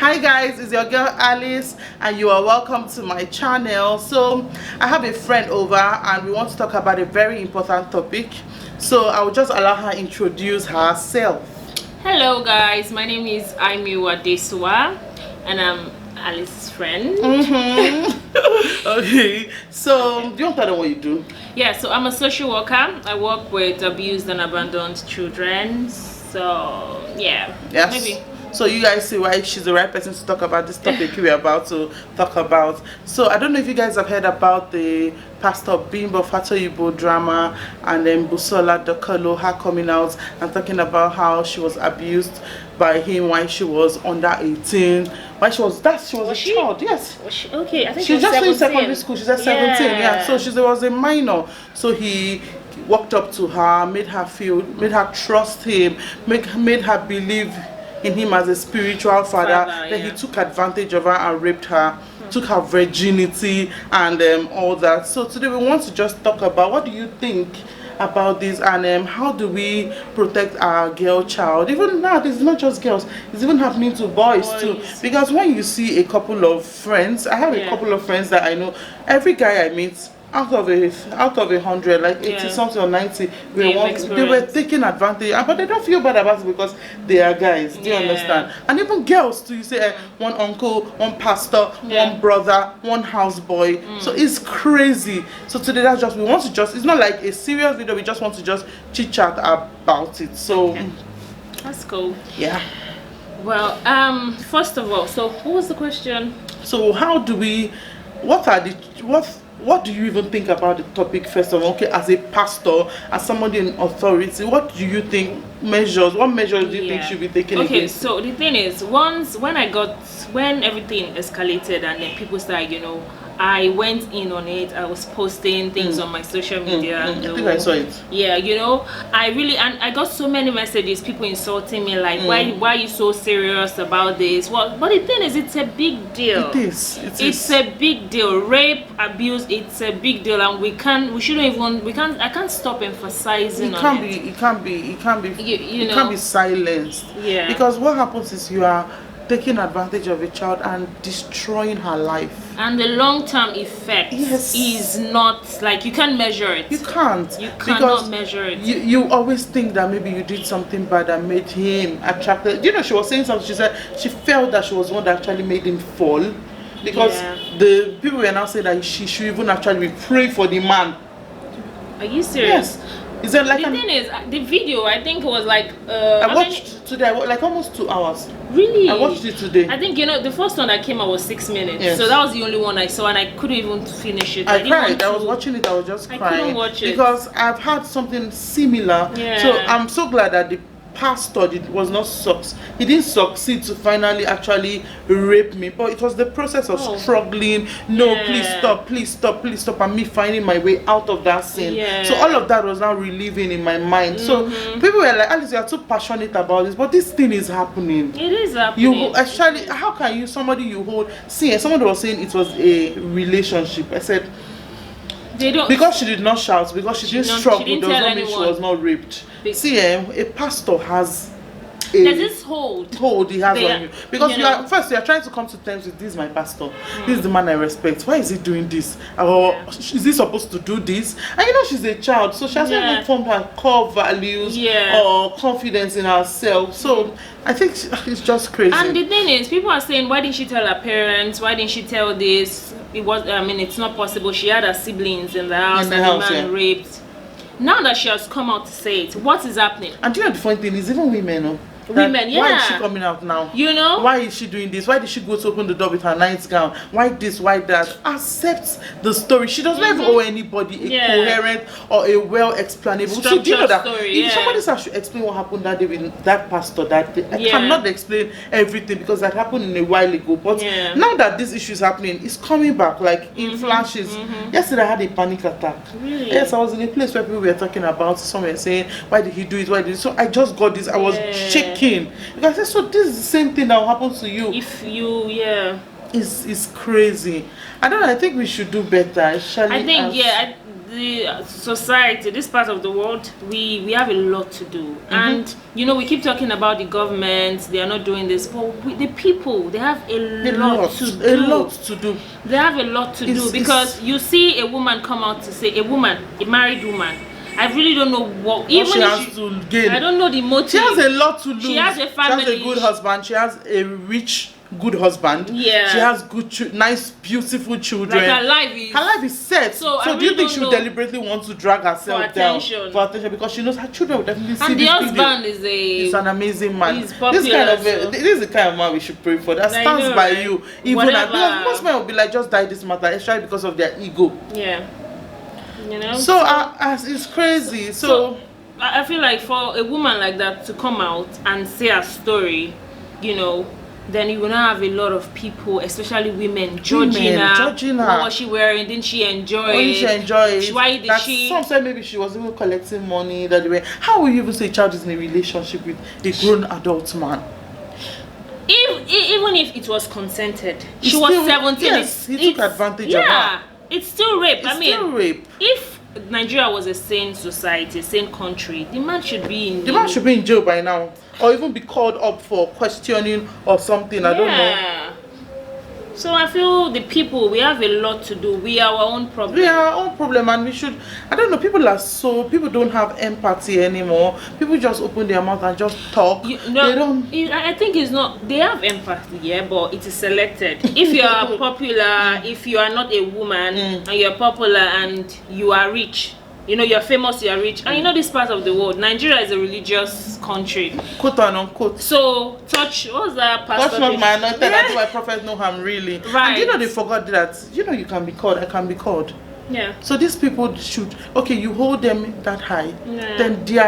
Hi guys, it's your girl Alice and you are welcome to my channel. So I have a friend over and we want to talk about a very important topic. So I will just allow her introduce herself. Hello guys, my name is Aide and I'm Alice's friend. Okay, so do you want to tell them what you do? Yeah, so I'm a social worker. I work with abused and abandoned children. So yeah, yes. Maybe. So you guys see why she's the right person to talk about this topic we're about to talk about. So I don't know if you guys have heard about the Pastor Biodun Fatoyinbo drama and then Busola Dakolo, her coming out and talking about how she was abused by him when she was under 18. When she was a child, yes. Was she? Okay, I think she was just 17. in secondary school. She's at 17, yeah. So she was a minor. So he walked up to her, made her trust him, made her believe in him as a spiritual father. Then he took advantage of her and raped her, took her virginity and all that. So today we want to just talk about what do you think about this and how do we protect our girl child. Even now it's not just girls, it's even happening to boys too, because when you see a couple of friends, I have a couple of friends that I know, every guy I meet out of 100, like 80 something or 90, they were taking advantage, but they don't feel bad about it because they are guys. Do you understand? And even girls too, you say one uncle, one pastor, one brother, one houseboy. So it's crazy. So today that's just, we want to just, it's not like a serious video, we just want to just chit chat about it. So that's cool. Yeah. Well, first of all, so what was the question? So how do we, what do you even think about the topic first of all? Okay, as a pastor, as somebody in authority, what do you think what measures do you think should be taken? Okay, so the thing is, when everything escalated and then people started, I went in on it. I was posting things on my social media. I think I saw it. Yeah, I got so many messages, people insulting me like, why are you so serious about this? Well, but the thing is, it's a big deal. It is. It's a big deal. Rape, abuse, it's a big deal, and I can't stop emphasizing on it. It can't be silenced. Yeah. Because what happens is you are taking advantage of a child and destroying her life. And the long-term effect is not, like, you can't measure it. You can't. You cannot measure it. You always think that maybe you did something bad that made him attracted. She was saying something. She said she felt that she was the one that actually made him fall. Because the people were now saying that she should even actually be praying for the man. Are you serious? Yes. Is there like the thing is, the video, I think it was like I watched today, like almost 2 hours. Really? I watched it today. I think the first one that came out was 6 minutes. So that was the only one I saw and I couldn't even finish it. I cried. I was watching it, I was just crying. I couldn't watch it because I've had something similar. So I'm so glad that the pastor he didn't succeed to finally actually rape me, but it was the process of struggling. Please stop, and me finding my way out of that sin. So all of that was now reliving in my mind. So people were like, Alice, you are too passionate about this, but this thing is happening. It is happening. You actually, how can you, somebody you hold, somebody was saying it was a relationship. I said, because she did not shout, because she didn't struggle, does not mean she was not raped. See, a pastor has there's this hold he has on you, because you are trying to come to terms with this. My pastor, this is the man I respect. Why is he doing this? Or is he supposed to do this? And she's a child, so she has not even formed her core values or confidence in herself. So I think it's just crazy. And the thing is, people are saying, why didn't she tell her parents? Why didn't she tell this? It's not possible. She had her siblings in the house and the man raped. Now that she has come out to say it, what is happening? And you know the funny thing is, even women, why is she coming out now? Why is she doing this? Why did she go to open the door with her nightgown? Why this? Why that? Accept the story. She doesn't even owe anybody a coherent or a well-explainable. So do you know that if somebody says to explain what happened that day with that pastor that day, I cannot explain everything because that happened in a while ago. But now that this issue is happening, it's coming back like in flashes. Yesterday I had a panic attack. Really? Yes, I was in a place where people were talking about, someone saying, why did he do it? Why did he? So I just got this. I was shaking. Because I said, so this is the same thing that will happen to you. If you, it's crazy. I don't know. I think we should do better. I think the society, this part of the world, we have a lot to do. And you know, we keep talking about the government, they are not doing this, but the people, they have a lot to do. They have a lot to do, because you see a woman come out to say, a married woman, I really don't know what even she has to gain. I don't know the motive. She has a lot to lose. She has a family. She has a good husband. She has a rich, good husband. Yeah. She has good, nice, beautiful children. Like her life is set. So really do you think she would deliberately want to drag herself down for attention? Because she knows her children will definitely see this. And the husband is an amazing man. He's popular. This is the kind of man we should pray for. That stands by you. Even because most men will be like, just die this matter, especially because of their ego. Yeah. You know. So it's crazy. So I feel like for a woman like that to come out and say her story, you know, then you will not have a lot of people, especially women, judging her. What was she wearing? Didn't she enjoy it? Why did she? Some said maybe she was even collecting money. That way, how will you even say a child is in a relationship with a grown adult man? Even if it was consented, she was 17. Yes, he took advantage of her. Yeah, it's still rape. Still rape. If Nigeria was a sane society, a sane country, the man should be in jail by now, or even be called up for questioning or something. I don't know. So I feel the people, we have a lot to do. We are our own problem. We are our own problem, and we should. I don't know. People don't have empathy anymore. People just open their mouth and just talk. They don't. I think it's not. They have empathy, yeah, but it is selected. If you are popular, if you are not a woman and you are popular and you are rich, you know, you're famous, you're rich, and you know this part of the world, Nigeria is a religious country, quote and unquote. So what's that? Touch not my anointed, that's why prophets know I'm really. Right. And you know they forgot that. You know you can be called. I can be called. Yeah. So these people should. Okay, you hold them that high. Yeah. Then they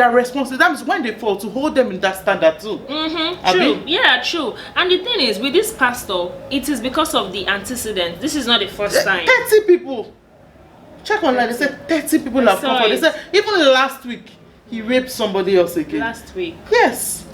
are responsible. That means when they fall, to hold them in that standard too. True. Yeah, true. And the thing is, with this pastor, it is because of the antecedent. This is not the first time. 30 people. Check online, they said 30 people have come forward. They said even last week he raped somebody else again. Last week. Yes.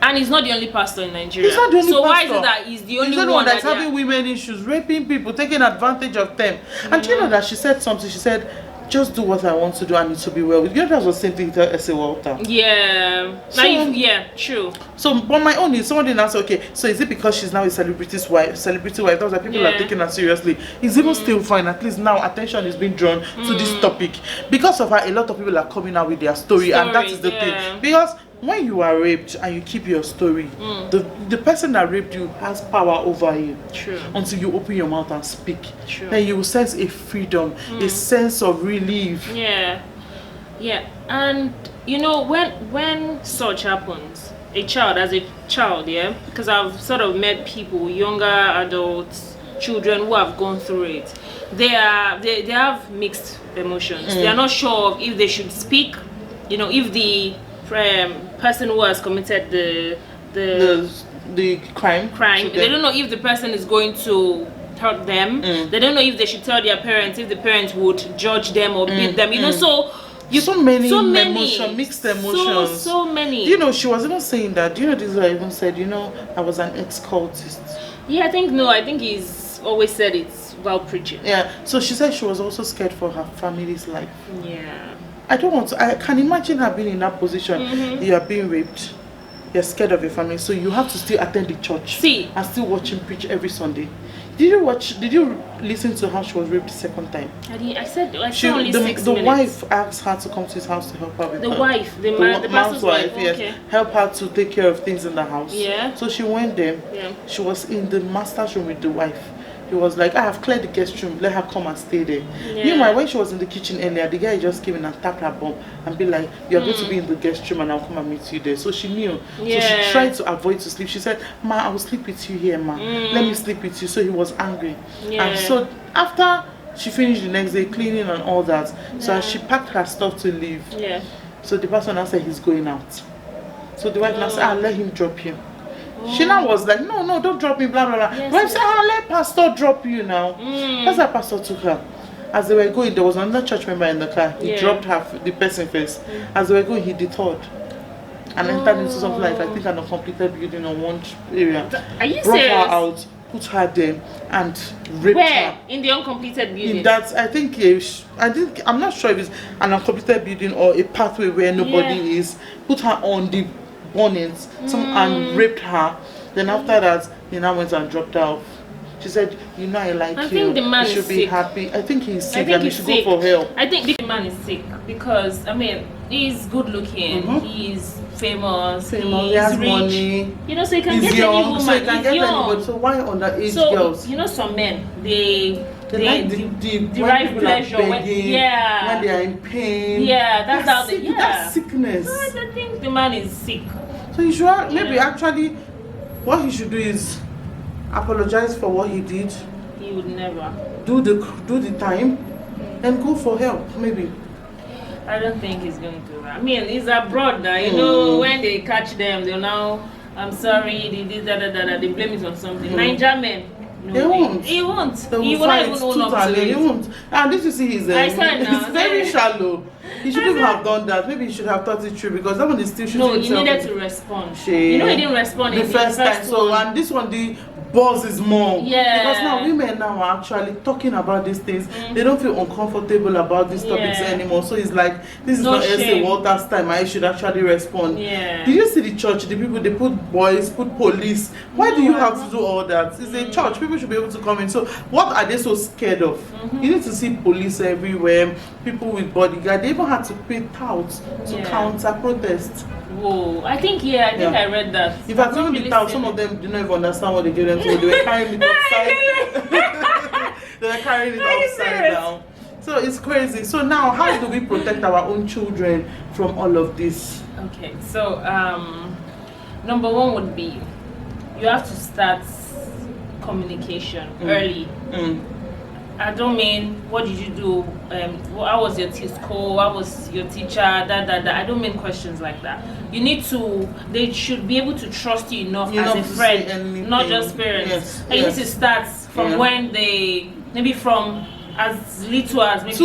And he's not the only pastor in Nigeria. He's not the only pastor. So why is it that he's the only one that's having women issues, raping people, taking advantage of them? And do you know that she said something? She said, just do what I want to do and it will be well with you. You know, that's the same thing to S.A. Walter. Yeah. So, yeah, true. So, but my own is someone didn't answer, okay, so is it because she's now a celebrity wife? That's why people are taking her seriously. It's even still fine. At least now attention is being drawn to this topic. Because of her, a lot of people are coming out with their story and that is the thing. Because when you are raped and you keep your story, the person that raped you has power over you. True. Until you open your mouth and speak. True. Then you will sense a freedom, a sense of relief. Yeah. Yeah. And you know, when such happens, a child, yeah, because I've sort of met people, younger adults, children who have gone through it. They have mixed emotions. They are not sure of if they should speak. You know, if the person who has committed the crime, they don't know if the person is going to hurt them. They don't know if they should tell their parents, if the parents would judge them or beat them. You know, so many mixed emotions. So many. You know, she was even saying that. You know, this is what I even said. You know, I was an ex-cultist. Yeah, I think he's always said it's while preaching. Yeah. So she said she was also scared for her family's life. Yeah. I can imagine her being in that position. You are being raped. You're scared of your family, so you have to still attend the church. And still watch him preach every Sunday. Did you listen to how she was raped the second time? I saw only 6 minutes. The wife asked her to come to his house to help her with the wife, the pastor's wife, yes. Okay. Help her to take care of things in the house. Yeah. So she went there. Yeah. She was in the master's room with the wife. He was like, I have cleared the guest room, let her come and stay there. Yeah. Meanwhile, when she was in the kitchen earlier, the guy just came in and tapped her bum and be like, you're going to be in the guest room and I'll come and meet you there. So she knew. Yeah. So she tried to avoid to sleep. She said, Ma, I will sleep with you here, ma. Let me sleep with you. So he was angry. Yeah. And so after she finished the next day cleaning and all that, so as she packed her stuff to leave, so the person now said he's going out. So the wife now said, let him drop you. She now was like, no, don't drop me, blah, blah, blah. Yes, wife said, let pastor drop you now. That's how pastor took her. As they were going, there was another church member in the car. He dropped the person first. As they were going, he detoured and entered into something like, I think, an uncompleted building on one area. Are you brought serious? her out, put her there and raped her. In the uncompleted building? That's, I think I'm not sure if it's an uncompleted building or a pathway where nobody is. Put her on the bonnet and raped her. Then after that, he now went and dropped her off. She said, you know, I like you. I think the man should is be sick. happy. I think he's sick and he should go for help. I think the man is sick because, I mean, he's good looking, he's famous, he has rich. Money. You know, so he can he's get young, any woman. so he can he's get young. anybody. So why underage girls? You know, some men, they like derive pleasure when they are in pain. That's how they. That's sickness. No, I think the man is sick. So you should maybe actually, what he should do is apologize for what he did. He would never do the time and go for help. Maybe. I don't think he's going to do that. I mean, he's abroad now. You know, when they catch them, they'll now, I'm sorry, they did that. They blame it on something. Niger men. No, they won't. He won't. He won't even own up to it. He won't. And did you see his it's very shallow. He shouldn't have done that. Maybe he should have thought it through because that one is still shooting. No, he needed to respond. You know, he didn't respond the first time. So, and this one, the buzz is more. Because now women now are actually talking about these things. They don't feel uncomfortable about these topics anymore. So it's like, this is not S.A. Walter's time. I should actually respond. Did you see the church? The people, they put boys, put police. Why do you have to do all that? It's a church. People should be able to come in. So what are they so scared of? You need to see police everywhere. People with bodyguard. They even had to pay touts to counter protest. Whoa, I think I read that. If I told the town, some of them didn't even understand what they gave them to. They were carrying it upside. They were carrying it upside down. So it's crazy. So now, how do we protect our own children from all of this? Okay, so number one would be you have to start communication early. I don't mean what did you do, how was your school, what was your teacher, I don't mean questions like that. You need to, they should be able to trust you enough as a friend, not just parents. And you need to start from when they, maybe from as little as maybe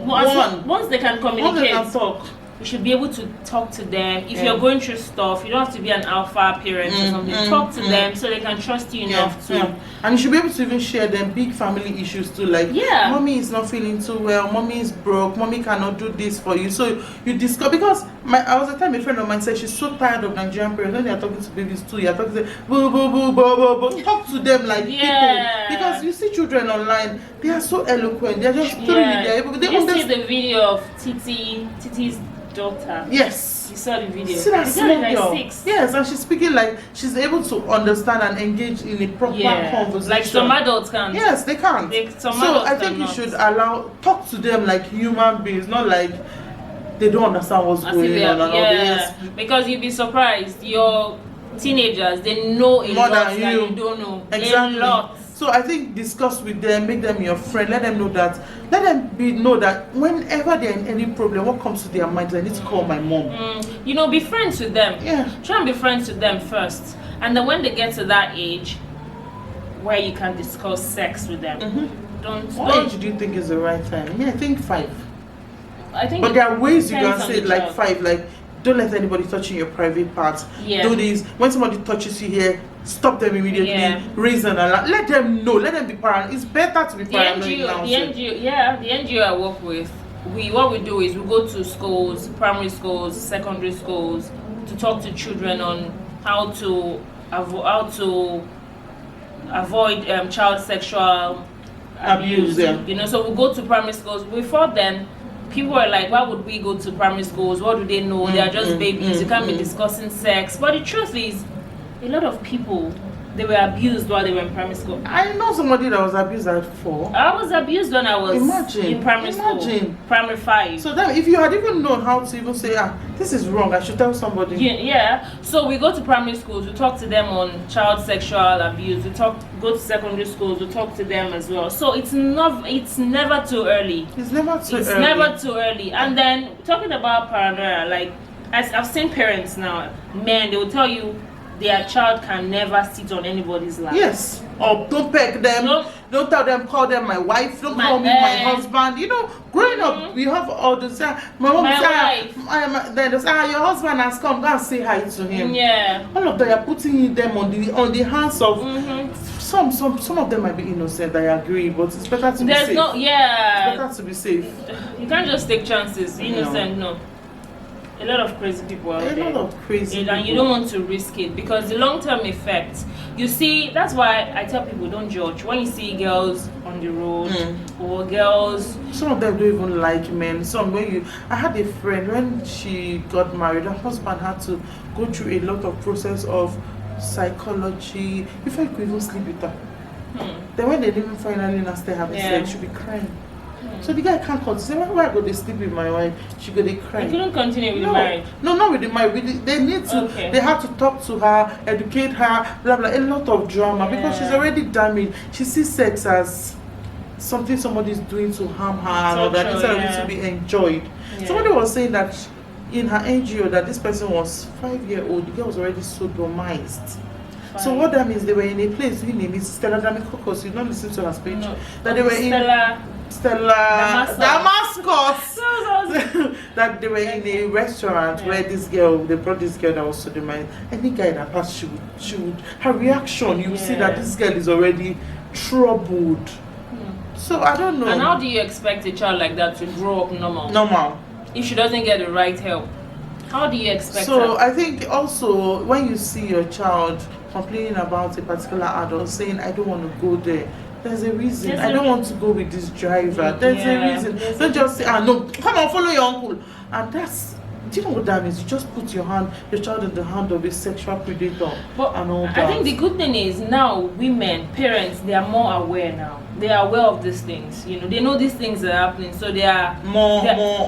once they can communicate. Once they can talk. You should be able to talk to them. If you're going through stuff, you don't have to be an alpha parent or something. Talk to them so they can trust you enough to. And you should be able to even share them big family issues too. Like, mommy is not feeling too well, mommy is broke, mommy cannot do this for you. So you discuss, because I was a time a friend of mine said she's so tired of Nigerian parents. When they are talking to babies too, you're talking to them, boo, boo, boo, boo, boo, boo. Talk to them like people. Because you see children online, they are so eloquent. They're just you see the video of Titi's daughter. Yes. You saw the video. See that small girl? 6. Yes, and she's speaking like she's able to understand and engage in a proper conversation. Like some adults can't. Yes, they can't. So I think you should talk to them like human beings, not like they don't understand what's going on. Because you'd be surprised. Your teenagers, they know a more lot than that you don't know. Exactly. A lot. So I think discuss with them, make them your friend, let them know that whenever they're in any problem, what comes to their mind, I need to call my mom. You know, be friends with them. Yeah. Try and be friends with them first. And then when they get to that age where you can discuss sex with them, what age do you think is the right time? I mean, I think 5. But there are ways you can say like 5, like don't let anybody touch in your private parts. Do this. When somebody touches you here, stop them immediately. Raise an alarm. Let them know. Let them be paranoid. It's better to be paranoid now. The NGO I work with, what we do is we go to schools, primary schools, secondary schools, to talk to children on how to avoid child sexual abuse. You know, so we go to primary schools. Before then, people are like, why would we go to primary schools? What do they know? They are just babies. You can't be discussing sex. But the truth is, a lot of people, they were abused while they were in primary school. I know somebody that was abused at 4. I was abused when I was in primary school. Primary 5. So then, if you had even known how to even say, this is wrong, I should tell somebody. So we go to primary schools, we talk to them on child sexual abuse. We go to secondary schools, we talk to them as well. So it's never too early. It's never too early. And then talking about paranoia, like I've seen parents now, men, they will tell you their child can never sit on anybody's lap. Yes. Or don't peg them. Don't tell them, call them my wife. Don't call me my husband. You know, growing up, we have all the time. My mom said, then they say, your husband has come. Go and say hi to him. Yeah. All of them are putting them on the hands of some of them might be innocent, I agree, but it's better to be safe. It's better to be safe. You can't just take chances. Innocent, no. A lot of crazy people out there. A lot of crazy people. And you don't want to risk it because the long-term effect, you see, that's why I tell people don't judge. When you see girls on the road or girls, some of them don't even like men. I had a friend, when she got married, her husband had to go through a lot of process of psychology before he could even sleep with her. Then when they didn't finally start having sex, she'll be crying. So the guy can't continue. Say, why I go to sleep with my wife? She go to cry. You couldn't continue with the marriage? No, not with the marriage. They need to. Okay. They have to talk to her, educate her, blah blah. A lot of drama because she's already damaged. She sees sex as something somebody's doing to harm her, and all that instead of it to be enjoyed. Somebody was saying that in her NGO that this person was 5-year-old. The girl was already sodomized. So what that means, they were in a place. Her name is Stella Damikokos. You don't listen to her speech. No. That they were Stella Damascus. That they were in a restaurant where they brought this girl that was sodomized. Any guy that passed, she would her reaction, you see that this girl is already troubled. So I don't know. And how do you expect a child like that to grow up normal? If she doesn't get the right help, how do you expect So I think also when you see your child complaining about a particular adult saying, I don't want to go there, there's a reason. I don't want to go with this driver. There's a reason. Don't just say, no, come on, follow your uncle. And do you know what that means? You just put your child in the hand of a sexual predator and all that. I think the good thing is now women, parents, they are more aware now. They are aware of these things. You know, they know these things are happening, so they are more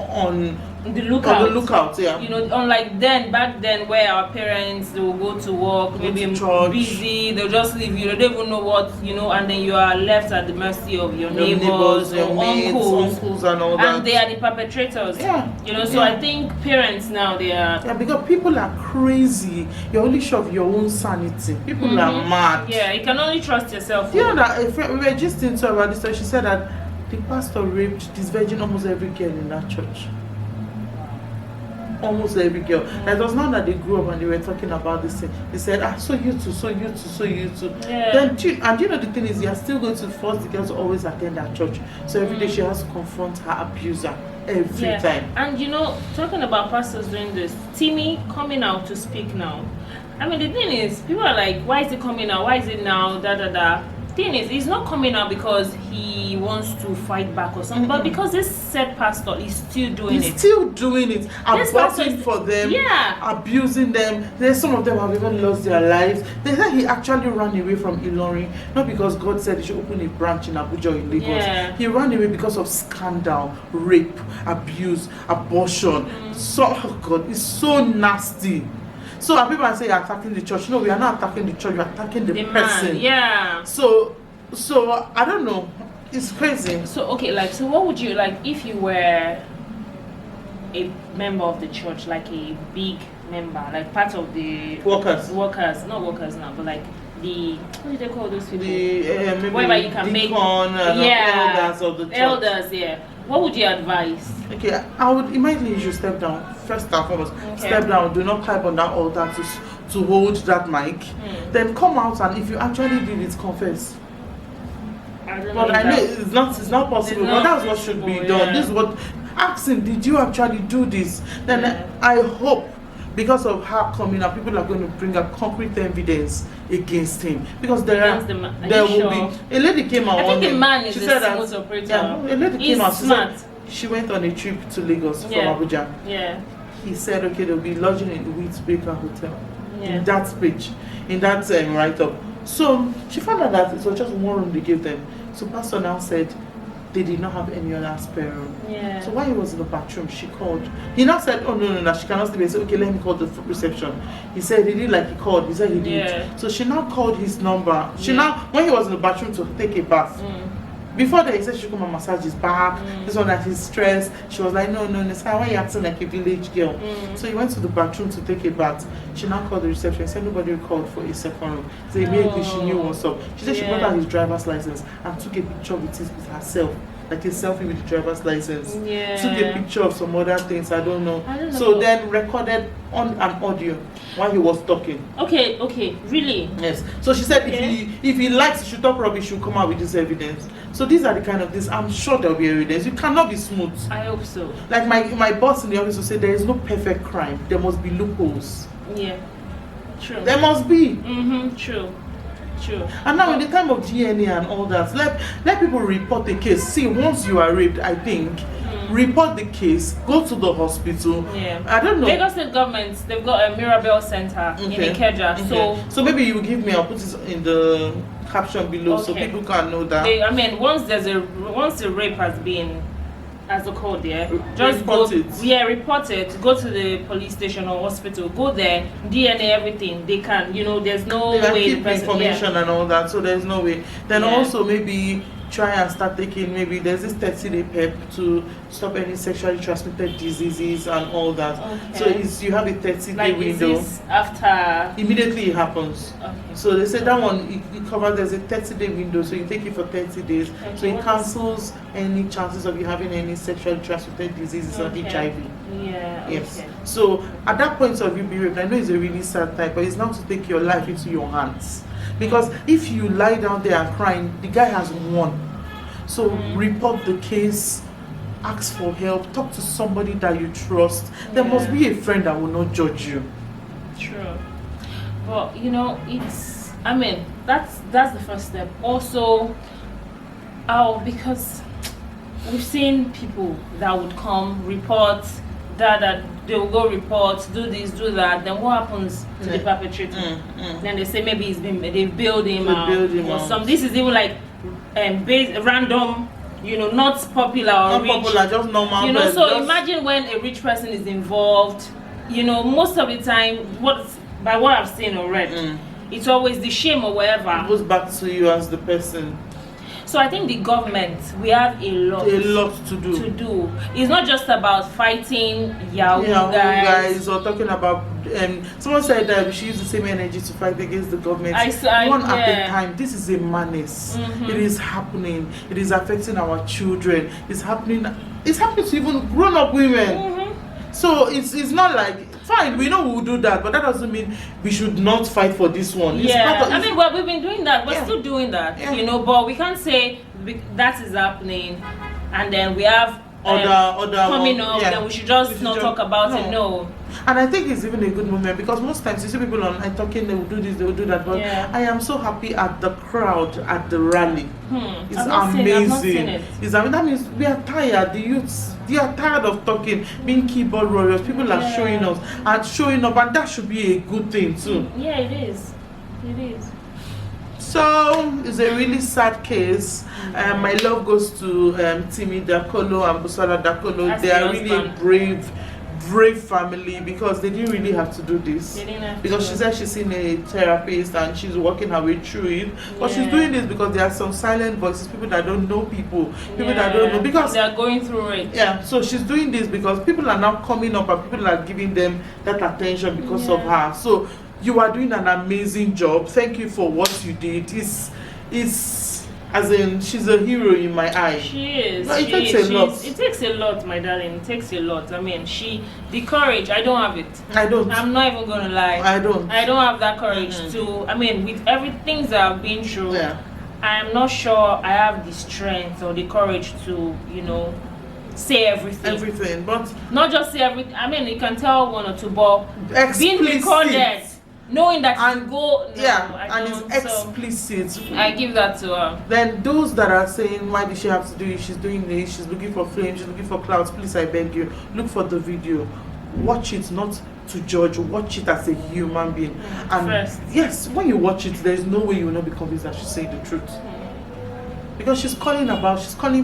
on the lookout. You know, unlike back then where our parents, they will go to work, maybe busy, they'll just leave you, they don't even know what, and then you are left at the mercy of your neighbors, your uncles and all that. And they are the perpetrators. So I think parents now, they are... Yeah, because people are crazy. You're only sure of your own sanity. People are mad. Yeah, you can only trust yourself. You know that we were just into about this, so she said that the pastor raped this virgin almost every girl in that church. Almost every girl. It was not that they grew up and they were talking about this thing. They said, so you too. Then, and you know the thing is, you are still going to force the girl to always attend that church. So every day she has to confront her abuser every time. And talking about pastors doing this, Timmy coming out to speak now. I mean, the thing is, people are like, why is he coming out? Why is it now? Thing is, he's not coming out because he wants to fight back or something, but because this said pastor is still doing it. Aborting for them, abusing them. There's some of them have even lost their lives. They said he actually ran away from Ilorin, not because God said he should open a branch in Abuja or in Lagos. He ran away because of scandal, rape, abuse, abortion. God, it's so nasty. So people are saying you're attacking the church. No, we are not attacking the church, we're attacking the person. So I don't know. It's crazy. So so what would you like if you were a member of the church, like a big member, like part of the workers, not workers now, but like the, what do they call those people? Whereby you can make elders of the church. Elders, What would you advise? Okay, I would immediately you should step down. First and foremost, step down. Do not type on that altar to hold that mic. Then come out, and if you actually did it, confess. I know it's not possible, but that's what should be done. This is what. Ask him, did you actually do this? Then I hope, because of her coming up, people are going to bring up concrete evidence against him, because there will be. A lady came out. I think the man is a smooth operator. A lady came out. She went on a trip to Lagos from Abuja. He said, okay, they'll be lodging in the Wheatbaker Hotel. In that speech, in that write-up. So she found out that it was just one room they gave them. So Pastor now said they did not have any other spare room. So while he was in the bathroom, she called. He now said, oh no, she cannot sleep. He said, okay, let me call the reception. He said he did like he called. He said he did. So she now called his number. She now, when he was in the bathroom to take a bath, before that, he said she should come and massage his back. This one that he's stressed. She was like, no, why are you acting like a village girl? So he went to the bathroom to take a bath. She now called the reception and said nobody called for a second room. So immediately she knew what's up. She said she brought out his driver's license and took a picture with herself like a selfie with the driver's license. Yeah. Took a picture of some other things, I don't know. So then recorded on an audio while he was talking. Okay, really? Yes. So she said if he likes to shoot up rubbish, she'll come out with this evidence. So these are the kind of things. I'm sure there'll be evidence. You cannot be smooth. I hope so. Like my boss in the office will say there is no perfect crime. There must be loopholes. Yeah. True. There must be. True. And now in the time of DNA and all that, let people report the case. See, once you are raped, I think, report the case, go to the hospital. Yeah. I don't know. Lagos State government, they've got a Mirabel Centre in Ikeja. So maybe you give me, I'll put it in the caption below so people can know that. Once the rape has been, as the code, just report it. Yeah, report it. Go to the police station or hospital. Go there, DNA, everything. They can, there's no they can way keep information and all that. So there's no way. Then also maybe try and start taking, maybe there's this 30-day PEP to stop any sexually transmitted diseases and all that. Okay. So you have a 30-day window. Is this after immediately it happens. Okay. So they said that one it covers, there's a 30-day window, so you take it for 30 days. Okay. So it cancels any chances of you having any sexually transmitted diseases or HIV. Yeah. Yes. Okay. So at that point of you being raped, I know it's a really sad time, but it's now to take your life into your hands. Because if you lie down there and crying, the guy has won. So report the case, ask for help, talk to somebody that you trust. There must be a friend that will not judge you. True. But that's the first step. Also, because we've seen people that would come report that they will go report, do this, do that. Then what happens to the perpetrator? Then they say maybe they've bailed him out or some. This is even like random, not popular or rich. Popular, just normal. So imagine when a rich person is involved. Most of the time, by what I've seen or read, it's always the shame or whatever. It goes back to you as the person. So I think the government, we have a lot to do. It's not just about fighting Yahoo guys or talking about someone said that we should use the same energy to fight against the government. At a time. This is a menace. It is happening. It is affecting our children. It's happening to even grown-up women. So it's not like, fine, we know we'll do that, but that doesn't mean we should not fight for this one. We've been doing that. We're still doing that, but we can't say that is happening and then we have other coming up, then we should just not talk about it. No. And I think it's even a good movement because most times you see people online talking, they will do this, they will do that. But I am so happy at the crowd at the rally. It's amazing. That means we are tired. The youths, they are tired of talking, being keyboard warriors. People are showing us and showing up, and that should be a good thing too. Yeah, it is. It is. So it's a really sad case. My love goes to Timi Dakolo and Busola Dakolo. They are really a brave family because they didn't really have to do this. Because she said she's seen a therapist and she's working her way through it. But she's doing this because there are some silent voices, people that don't know people that don't know, because they are going through it. Yeah, so she's doing this because people are now coming up and people are giving them that attention because of her. So you are doing an amazing job. Thank you for what you did. It's as in, she's a hero in my eyes. She is. No, it takes a lot. It takes a lot, my darling. It takes a lot. I mean, the courage, I don't have it. I don't. I'm not even gonna lie. I don't have that courage to. I mean, with everything that I've been through, I am not sure I have the strength or the courage to, say everything. But not just say everything. I mean, you can tell one or two, but being recorded, knowing that you go, and it's explicit. So I give that to her. Then those that are saying, why did she have to do it? She's doing this. She's looking for fame. She's looking for clouds. Please, I beg you, look for the video. Watch it, not to judge. Watch it as a human being. And first, yes, when you watch it, there is no way you will not be convinced that she's saying the truth. Because she's calling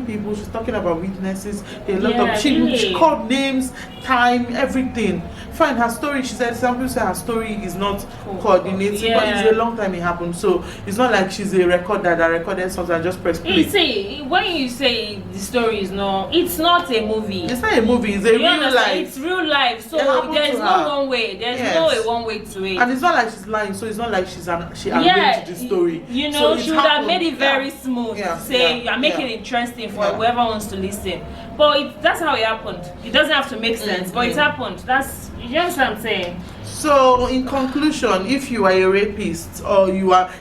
people, she's talking about witnesses, she called names, time, everything. Fine, her story, she said, some people say her story is not coordinated, but it's a long time it happened. So it's not like she's a recorder that recorded something and just press play. See, when you say the story is it's not a movie. It's not a movie, it's a real life. It's real life, so there's no one way. There's no one way to it. And it's not like she's lying, so it's not like she arranged the story. She would have made it very smooth. saying, you're making it interesting for whoever wants to listen. But that's how it happened. It doesn't have to make sense, but it happened. That's, you know what I'm saying? So in conclusion, if you are a rapist or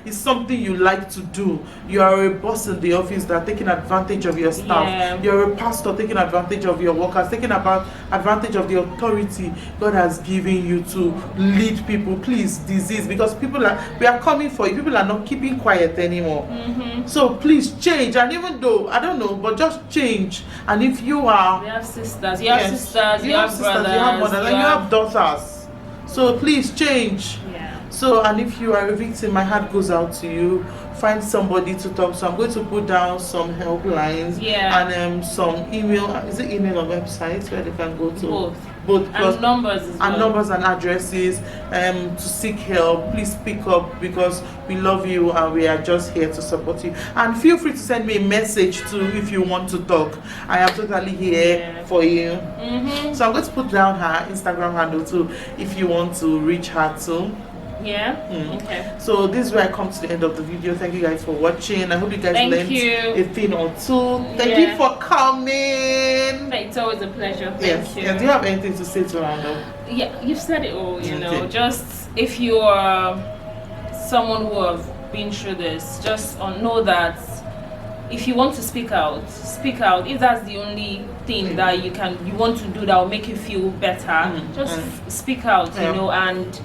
it's something you like to do, you are a boss in the office that are taking advantage of your staff, you're a pastor taking advantage of your workers, taking advantage of the authority God has given you to lead people, please desist, because we are coming for you. People are not keeping quiet anymore. So please change. And even though I don't know, but just change. And if you are, you have sisters, you have sisters, you have brothers, you have mothers, and you have daughters. So please change. So, and if you are a victim, my heart goes out to you. Find somebody to talk to. I'm going to put down some helplines and some email. Is it email or websites where they can go to? Both and numbers as well. And numbers and addresses to seek help. Please speak up, because we love you and we are just here to support you. And feel free to send me a message too if you want to talk. I am totally here for you. So I'm going to put down her Instagram handle too if you want to reach her too. Okay. So this is where I come to the end of the video. Thank you guys for watching. I hope you guys learned a thing or two. Thank you for coming. It's always a pleasure. Thank you. And do you have anything to say to round up? Yeah, you've said it all. You know, just if you are someone who have been through this, just know that if you want to speak out, speak out. If that's the only thing that you want to do that will make you feel better, just speak out. You know, and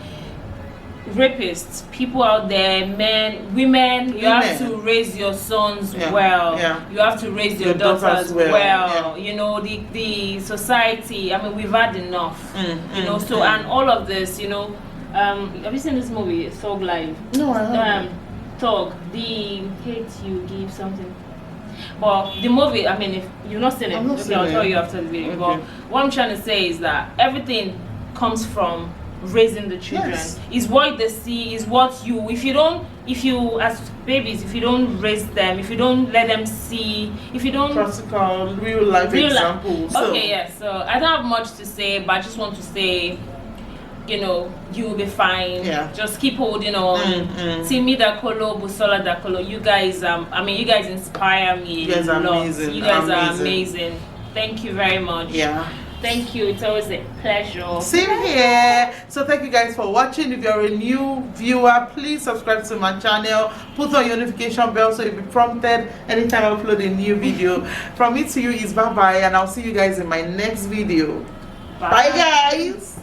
rapists, people out there, men, women, you have to raise your sons well. You have to raise your daughters well. You know, the society, I mean, we've had enough. You know, so and all of this, you know, have you seen this movie, Thug Life? No, I haven't. Thug, the hate you give something. But the movie, I mean, if you've not seen it, I'll tell you after the video. But what I'm trying to say is that everything comes from raising the children. Is what they see, is what if you as babies, if you don't raise them, if you don't let them see, if you don't practical real life examples. So I don't have much to say, but I just want to say, you know, you will be fine. Just keep holding on. Timi Dakolo, Busola Dakolo, you guys you guys inspire me. You guys are amazing. You guys are amazing. Thank you very much. Thank you. It's always a pleasure. Same here. So thank you guys for watching. If you're a new viewer, please subscribe to my channel. Put on your notification bell so you'll be prompted anytime I upload a new video. From me to you is bye-bye, and I'll see you guys in my next video. Bye guys.